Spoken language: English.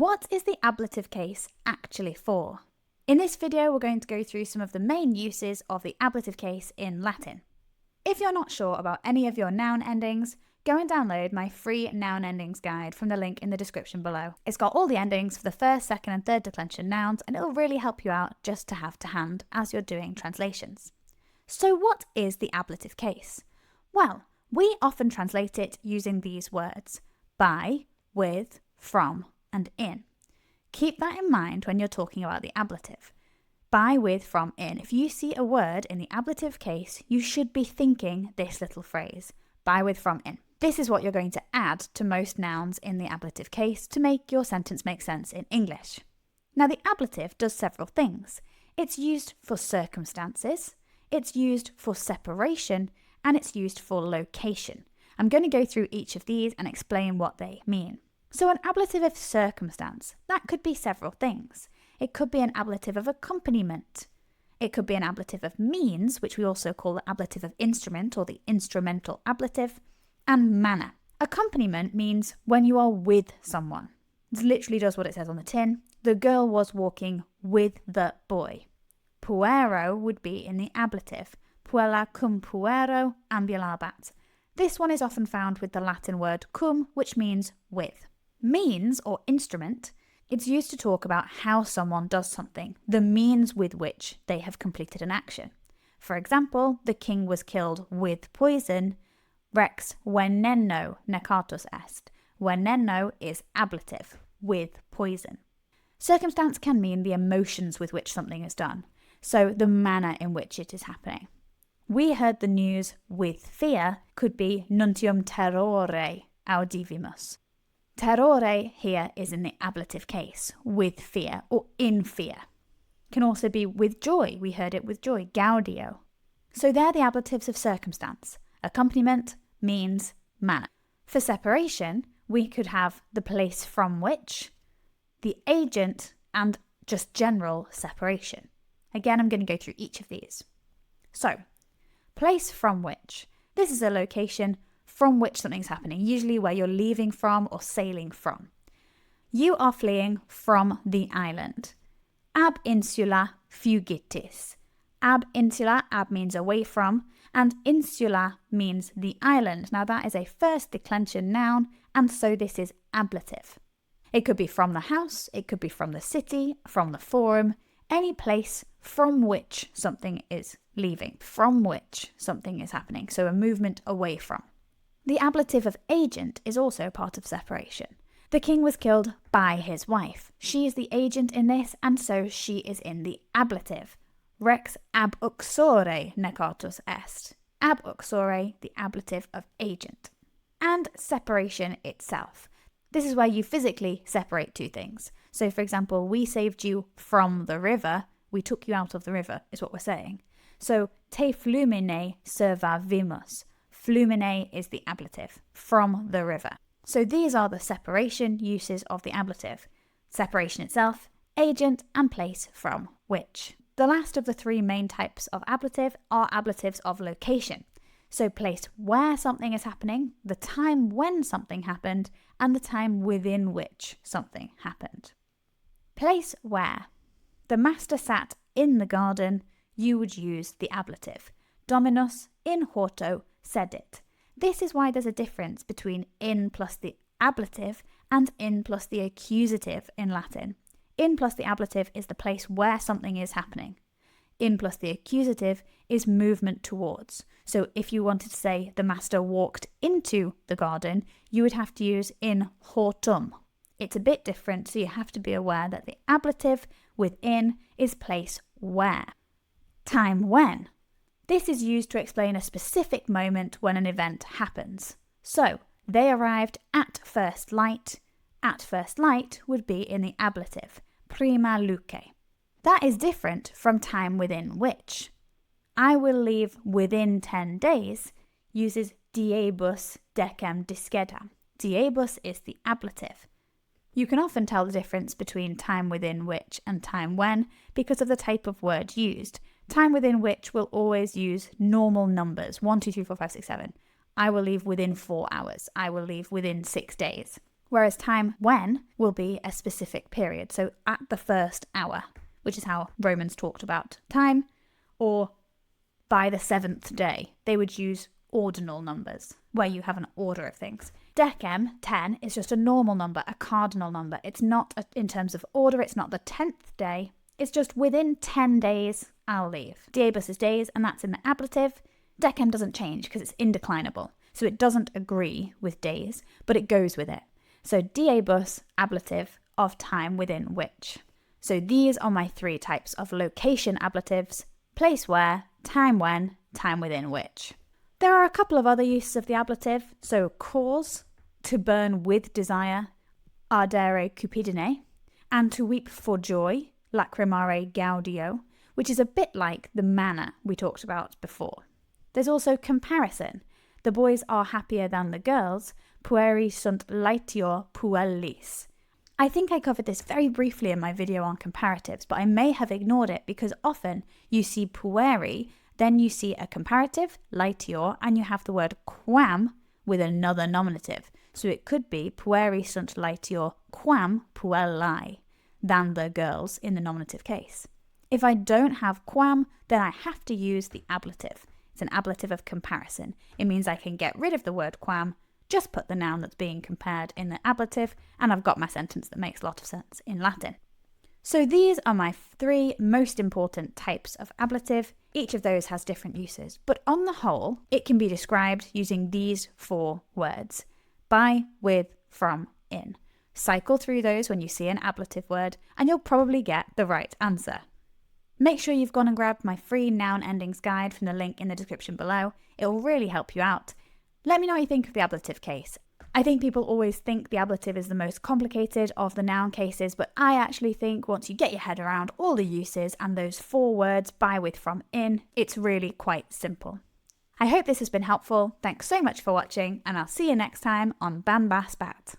What is the ablative case actually for? In this video, we're going to go through some of the main uses of the ablative case in Latin. If you're not sure about any of your noun endings, go and download my free noun endings guide from the link in the description below. It's got all the endings for the first, second and third declension nouns, and it'll really help you out just to have to hand as you're doing translations. So what is the ablative case? Well, we often translate it using these words: by, with, from, and in. Keep that in mind when you're talking about the ablative. By, with, from, in. If you see a word in the ablative case, you should be thinking this little phrase: by, with, from, in. This is what you're going to add to most nouns in the ablative case to make your sentence make sense in English. Now, the ablative does several things. It's used for circumstances, it's used for separation, and it's used for location. I'm going to go through each of these and explain what they mean. So an ablative of circumstance, that could be several things. It could be an ablative of accompaniment. It could be an ablative of means, which we also call the ablative of instrument or the instrumental ablative, and manner. Accompaniment means when you are with someone. It literally does what it says on the tin. The girl was walking with the boy. Puero would be in the ablative. Puella cum puero ambulabat. This one is often found with the Latin word cum, which means with. Means, or instrument, it's used to talk about how someone does something, the means with which they have completed an action. For example, the king was killed with poison. Rex veneno necatus est. Veneno is ablative, with poison. Circumstance can mean the emotions with which something is done, so the manner in which it is happening. We heard the news with fear could be nuntium terrore audivimus. Terrore here is in the ablative case, with fear or in fear. Can also be with joy. We heard it with joy, gaudio. So they're the ablatives of circumstance: accompaniment, means, manner. For separation, we could have the place from which, the agent, and just general separation. Again, I'm going to go through each of these. So, place from which. This is a location from which something's happening, usually where you're leaving from or sailing from. You are fleeing from the island. Ab insula fugitis. Ab insula, ab means away from, and insula means the island. Now that is a first declension noun, and so this is ablative. It could be from the house, it could be from the city, from the forum, any place from which something is leaving, from which something is happening, so a movement away from. The ablative of agent is also part of separation. The king was killed by his wife. She is the agent in this, and so she is in the ablative. Rex ab uxore necatus est. Ab uxore, the ablative of agent. And separation itself. This is where you physically separate two things. So for example, we saved you from the river. We took you out of the river, is what we're saying. So te flumine servavimus. Flumine is the ablative, from the river. So these are the separation uses of the ablative. Separation itself, agent, and place from which. The last of the three main types of ablative are ablatives of location. So place where something is happening, the time when something happened, and the time within which something happened. Place where. The master sat in the garden, you would use the ablative. Dominus in horto sedit. This is why there's a difference between in plus the ablative and in plus the accusative in Latin. In plus the ablative is the place where something is happening. In plus the accusative is movement towards. So if you wanted to say the master walked into the garden, you would have to use in hortum. It's a bit different, so you have to be aware that the ablative within is place where. Time when. This is used to explain a specific moment when an event happens. So, they arrived at first light. At first light would be in the ablative, prima luce. That is different from time within which. I will leave within 10 days uses diebus decem discedam. Diebus is the ablative. You can often tell the difference between time within which and time when because of the type of word used. Time within which will always use normal numbers, 1, 2, 3, 4, 5, 6, 7. I will leave within 4 hours. I will leave within 6 days. whereas time when will be a specific period. So at the first hour, which is how Romans talked about time, or by the 7th day. They would use ordinal numbers, where you have an order of things. Decem, 10, is just a normal number, a cardinal number. It's not, in terms of order, it's not the 10th day. It's just within 10 days, I'll leave. Diebus is days, and that's in the ablative. Decem doesn't change because it's indeclinable. So it doesn't agree with days, but it goes with it. So diebus, ablative of time within which. So these are my 3 types of location ablatives: place where, time when, time within which. There are a couple of other uses of the ablative. So cause, to burn with desire, ardere cupidine, and to weep for joy, lacrimare gaudio, which is a bit like the manner we talked about before. There's also comparison. The boys are happier than the girls, pueri sunt laetior puellis. I think I covered this very briefly in my video on comparatives, but I may have ignored it because often you see pueri, then you see a comparative, laetior, and you have the word quam with another nominative. So it could be pueri sunt laetior quam puelli, than the girls in the nominative case. If I don't have quam, then I have to use the ablative. It's an ablative of comparison. It means I can get rid of the word quam, just put the noun that's being compared in the ablative, and I've got my sentence that makes a lot of sense in Latin. So these are my 3 most important types of ablative. Each of those has different uses, but on the whole, it can be described using these 4 words: by, with, from, in. Cycle through those when you see an ablative word, and you'll probably get the right answer. Make sure you've gone and grabbed my free noun endings guide from the link in the description below. It will really help you out. Let me know what you think of the ablative case. I think people always think the ablative is the most complicated of the noun cases, but I actually think once you get your head around all the uses and those 4 words, by, with, from, in, it's really quite simple. I hope this has been helpful. Thanks so much for watching, and I'll see you next time on Bambasbat.